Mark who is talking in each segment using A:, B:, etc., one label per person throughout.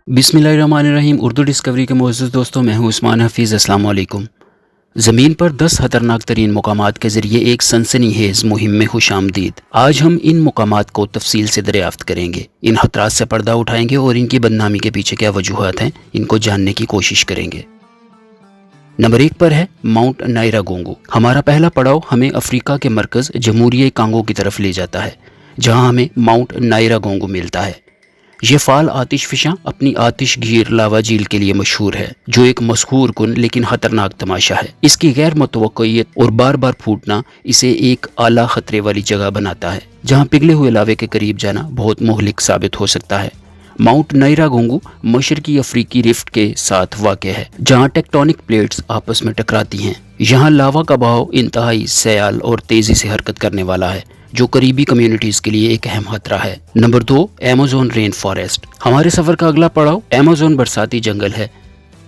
A: बिस्मिल्लाहिर्रहमानिर्रहीम। उर्दू डिस्कवरी के मोअज़्ज़ज़ दोस्तों, मैं हूँ उस्मान हफ़ीज़। अस्सलाम वालेकुम। ज़मीन पर 10 ख़तरनाक तरीन मकामात के ज़रिए एक सनसनीखेज़ मुहिम में खुशामदीद। आज हम इन मकामात को तफसील से दरियाफ़्त करेंगे, इन ख़तरात से पर्दा उठाएंगे और इनकी बदनामी के पीछे क्या वजूहात हैं इनको जानने की कोशिश करेंगे। नंबर 1 पर है माउंट नायरागोंगो। हमारा पहला पड़ाव हमें अफ्रीका के मरकज़ जमहूरिया कांगो की तरफ ले जाता है, जहाँ हमें माउंट नायरागोंगो मिलता है। ये फाल आतिश फिशां अपनी आतिश गीर लावा झील के लिए मशहूर है, जो एक मशहूर कुन लेकिन खतरनाक तमाशा है। इसकी गैर मुतवक्कियत और बार बार फूटना इसे एक आला खतरे वाली जगह बनाता है, जहां पिघले हुए लावे के करीब जाना बहुत मुहलिक साबित हो सकता है। माउंट नायरागोंगो मशरकी अफ्रीकी रिफ्ट के साथ वाक़ है, जहां टेक्टोनिक प्लेट्स आपस में टकराती हैं। यहाँ लावा का बहाव इंतहाई सयाल और तेजी से हरकत करने वाला है, जो करीबी कम्युनिटीज के लिए एक अहम खतरा है। Number 2, Amazon rain forest. हमारे सफर का अगला पड़ाव अमेज़न बरसाती जंगल है,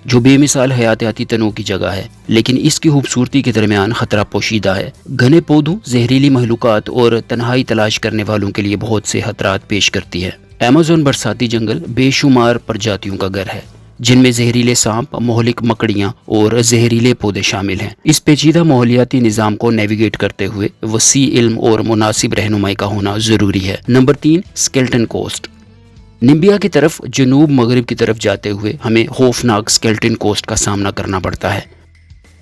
A: जो बेमिसाल हयातियाती तनों की जगह है, लेकिन इसकी खूबसूरती के दरमियान खतरा पोशीदा है। घने पौधों, जहरीली महलूकात और तन्हाई तलाश करने वालों के लिए बहुत से खतरात पेश करती है। अमेज़न बरसाती जंगल बेशुमार प्रजातियों का घर है, जिनमें जहरीले सांप, मोहलिक मकड़ियाँ और जहरीले पौधे शामिल हैं। इस पेचीदा माहौलियाती निज़ाम को नेविगेट करते हुए वसी इल्म और मुनासिब रहनुमाई का होना ज़रूरी है। Number 3, skeleton coast. नामीबिया की तरफ जनूब मगरिब की तरफ जाते हुए हमें खौफनाक स्केल्टन कोस्ट का सामना करना पड़ता है।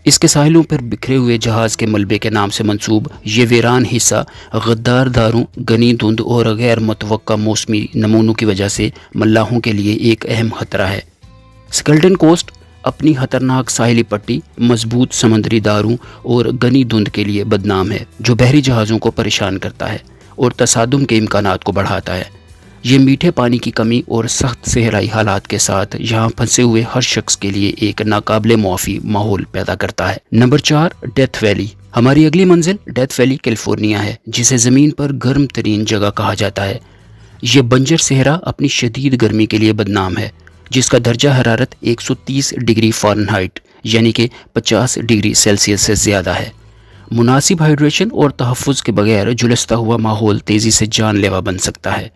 A: इसके साहिलों पर बिखरे हुए जहाज़ के मलबे के नाम से मंसूब ये वीरान हिस्सा गद्दार दारों, घनी धुंध और गैर मुतवक्का मौसमी नमूनों की वजह से मल्लाहों के लिए एक अहम खतरा है। स्केल्टन कोस्ट अपनी खतरनाक साहिली पट्टी, मजबूत समुद्री दारों और घनी धुंध के लिए बदनाम है, जो बहरी जहाज़ों को परेशान करता है और तसादुम के इम्कानात को बढ़ाता है। ये मीठे पानी की कमी और सख्त सहराई हालात के साथ यहाँ फंसे हुए हर शख्स के लिए एक नाकाबिले मुआफ़ी माहौल पैदा करता है। Number 4, death valley. हमारी अगली मंजिल डेथ वैली कैलिफोर्निया है, जिसे ज़मीन पर गर्म तरीन जगह कहा जाता है। ये बंजर सहरा अपनी शदीद गर्मी के लिए बदनाम है, जिसका दर्जा हरारत 130 डिग्री फ़ारेनहाइट यानी कि 50 डिग्री सेल्सियस से ज़्यादा है। मुनासिब हाइड्रेशन और तहफ़्फ़ुज़ के बगैर झुलसता हुआ माहौल तेज़ी से जानलेवा बन सकता है।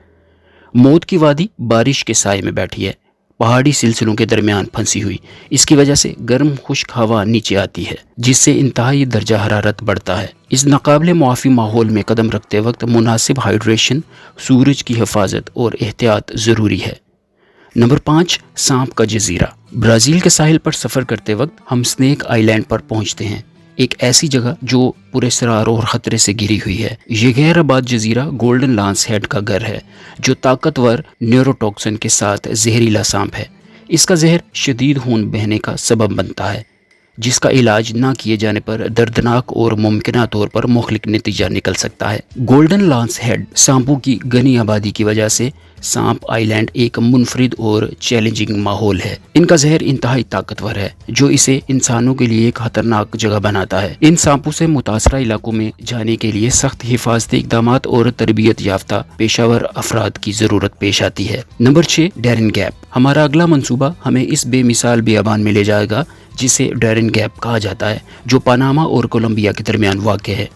A: मौत की वादी बारिश के साए में बैठी है, पहाड़ी सिलसिलों के दरमियान फंसी हुई। इसकी वजह से गर्म खुश्क हवा नीचे आती है, जिससे इंतहाई दर्जा हरारत बढ़ता है। इस नाकाबिले मुआफ़ी माहौल में कदम रखते वक्त मुनासिब हाइड्रेशन, सूरज की हिफाजत और एहतियात ज़रूरी है। नंबर 5, सांप का जजीरा। ब्राज़ील के साहिल पर सफ़र करते वक्त हम स्नेक आइलैंड पर पहुंचते हैं, एक ऐसी जगह जो पुरस्रार और ख़तरे से घिरी हुई है। ये गैर आबाद जजीरा गोल्डन लांस हेड का घर है, जो ताकतवर न्यूरोटॉक्सिन के साथ जहरीला सांप है। इसका जहर शदीद खून बहने का सबब बनता है, जिसका इलाज ना किए जाने पर दर्दनाक और मुमकिन तौर पर मुखलिक नतीजा निकल सकता है। गोल्डन लांस हेड सांपों की घनी आबादी की वजह से सांप आइलैंड एक मुनफरिद और चैलेंजिंग माहौल है। इनका जहर इंतहाई ताकतवर है, जो इसे इंसानों के लिए एक खतरनाक जगह बनाता है। इन सांपों से मुतासरा इलाकों में जाने के लिए सख्त हिफाजती इक़दामात और तरबियत याफ्ता पेशावर अफराद की ज़रूरत पेश आती है। Number 6, Darren gap. हमारा अगला मंसूबा हमें इस बेमिसाल बियाबान में ले जाएगा, जिसे डैरन गैप कहा जाता है, जो पनामा और कोलंबिया के दरमियान वाक़ है।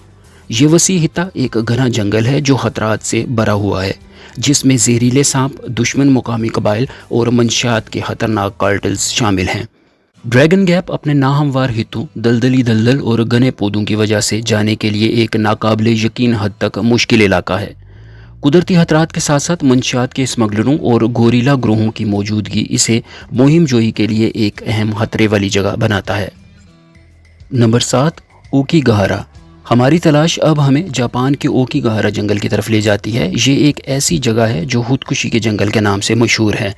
A: ये वसी हिता एक घना जंगल है जो खतरात से भरा हुआ है, जिसमें जहरीले सांप, दुश्मन मुकामी कबाइल और मंशियात के खतरनाक कार्टल्स शामिल हैं। ड्रैगन गैप अपने नाहमवार हितों, दलदली दलदल और घने पौधों की वजह से जाने के लिए एक नाकाबिले यकीन हद तक मुश्किल इलाका है। कुदरती खतरात के साथ साथ मंशियात के स्मगलरों और गोरीला ग्रोहों की मौजूदगी इसे मुहिम जोई के लिए एक अहम खतरे वाली जगह बनाता है। Number 7, Aokigahara. हमारी तलाश अब हमें जापान के ओकीगहारा जंगल की तरफ ले जाती है। ये एक ऐसी जगह है जो खुदकुशी के जंगल के नाम से मशहूर है।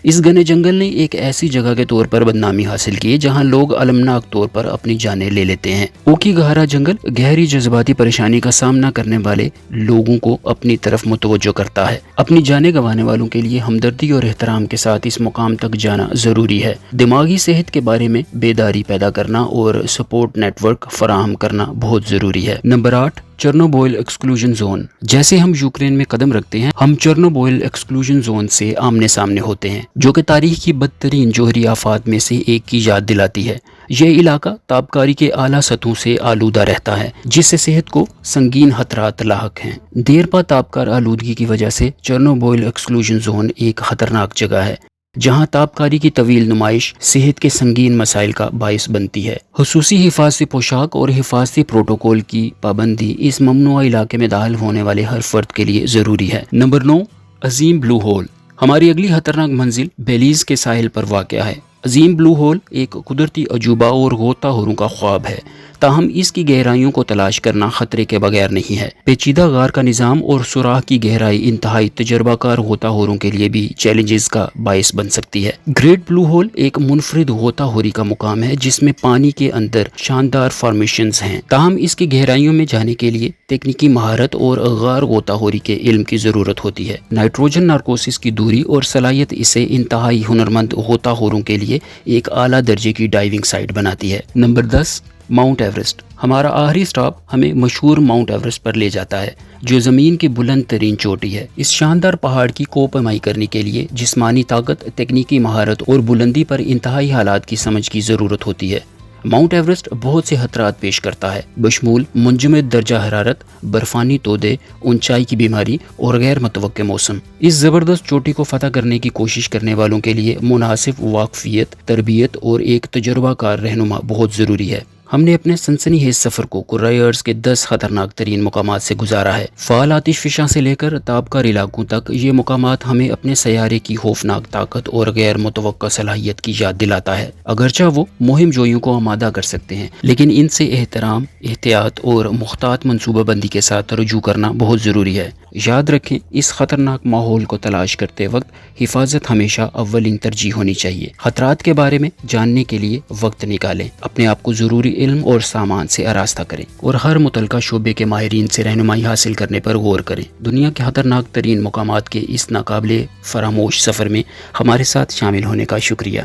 A: इस घने जंगल ने एक ऐसी जगह के तौर पर बदनामी हासिल की है, जहां लोग अलमनाक तौर पर अपनी जानें ले लेते हैं। ओकीगहारा जंगल गहरी जज्बाती परेशानी का सामना करने वाले लोगों को अपनी तरफ मुतवज्जो करता है। अपनी जानें गंवाने वालों के लिए हमदर्दी और एहतराम के साथ इस मुकाम तक जाना ज़रूरी है। दिमागी सेहत के बारे में बेदारी पैदा करना और सपोर्ट नेटवर्क फराहम करना बहुत ज़रूरी है। Number 8, Chernobyl exclusion zone. जैसे हम यूक्रेन में कदम रखते हैं, हम चेर्नोबिल एक्सक्लूजन जोन से आमने सामने होते हैं, जो कि तारीख की बदतरीन जोहरी आफात में से एक की याद दिलाती है। यह इलाका ताबकारी के आला सतहों से आलूदा रहता है, जिससे सेहत को संगीन खतरात लाहक हैं। देर पा ताबकार आलूदगी की वजह से चेर्नोबिल एक्सक्लूजन जोन एक खतरनाक जगह है, جہاں تابکاری کی طویل نمائش صحت کے سنگین مسائل کا باعث بنتی ہے۔ خصوصی حفاظتی پوشاک اور حفاظتی پروٹوکول کی پابندی اس ممنوعہ علاقے میں داخل ہونے والے ہر فرد کے لیے ضروری ہے۔ نمبر 9، عظیم بلو ہول۔ ہماری اگلی خطرناک منزل بیلیز کے ساحل پر واقع ہے۔ عظیم بلو ہول ایک قدرتی عجوبہ اور غوطہ خوروں کا خواب ہے، تاہم اس کی گہرائیوں کو تلاش کرنا خطرے کے بغیر نہیں ہے۔ پیچیدہ غار کا نظام اور سوراخ کی گہرائی انتہائی تجربہ کار غوطہ خوروں کے لیے بھی چیلنجز کا باعث بن سکتی ہے۔ گریٹ بلو ہول ایک منفرد غوطہ خوری کا مقام ہے جس میں پانی کے اندر شاندار فارمیشنز ہیں، تاہم اس کی گہرائیوں میں جانے کے لیے تکنیکی مہارت اور غار غوطہ خوری کے علم کی ضرورت ہوتی ہے۔ نائٹروجن نارکوسس کی دوری اور صلاحیت اسے انتہائی ہنرمند غوطہ خوروں کے لیے ایک اعلیٰ درجے کی ڈائیونگ سائٹ بناتی ہے۔ Number 10، Mount Everest. ہمارا آخری سٹاپ ہمیں مشہور ماؤنٹ ایورسٹ پر لے جاتا ہے، جو زمین کی بلند ترین چوٹی ہے۔ اس شاندار پہاڑ کی کوہ پیمائی کرنے کے لیے جسمانی طاقت، تکنیکی مہارت اور بلندی پر انتہائی حالات کی سمجھ کی ضرورت ہوتی ہے۔ ماؤنٹ ایورسٹ بہت سے خطرات پیش کرتا ہے، بشمول منجمد درجہ حرارت، برفانی تودے، اونچائی کی بیماری اور غیر متوقع موسم۔ اس زبردست چوٹی کو فتح کرنے کی کوشش کرنے والوں کے لیے مناسب واقفیت، تربیت اور ایک تجربہ کار رہنما بہت ضروری ہے۔ ہم نے اپنے سنسنی خیز سفر کو قرۂ ارض کے 10 خطرناک ترین مقامات سے گزارا ہے۔ فعال آتش فشاں سے لے کر تابکار علاقوں تک، یہ مقامات ہمیں اپنے سیارے کی خوفناک طاقت اور غیر متوقع صلاحیت کی یاد دلاتا ہے۔ اگرچہ وہ مہم جوئیوں کو آمادہ کر سکتے ہیں، لیکن ان سے احترام، احتیاط اور محتاط منصوبہ بندی کے ساتھ رجوع کرنا بہت ضروری ہے۔ یاد رکھیں، اس خطرناک ماحول کو تلاش کرتے وقت حفاظت ہمیشہ اولین ترجیح ہونی چاہیے۔ خطرات کے بارے میں جاننے کے لیے وقت نکالیں، اپنے آپ کو ضروری علم اور سامان سے آراستہ کریں اور ہر متعلقہ شعبے کے ماہرین سے رہنمائی حاصل کرنے پر غور کریں۔ دنیا کے خطرناک ترین مقامات کے اس ناقابل فراموش سفر میں ہمارے ساتھ شامل ہونے کا شکریہ۔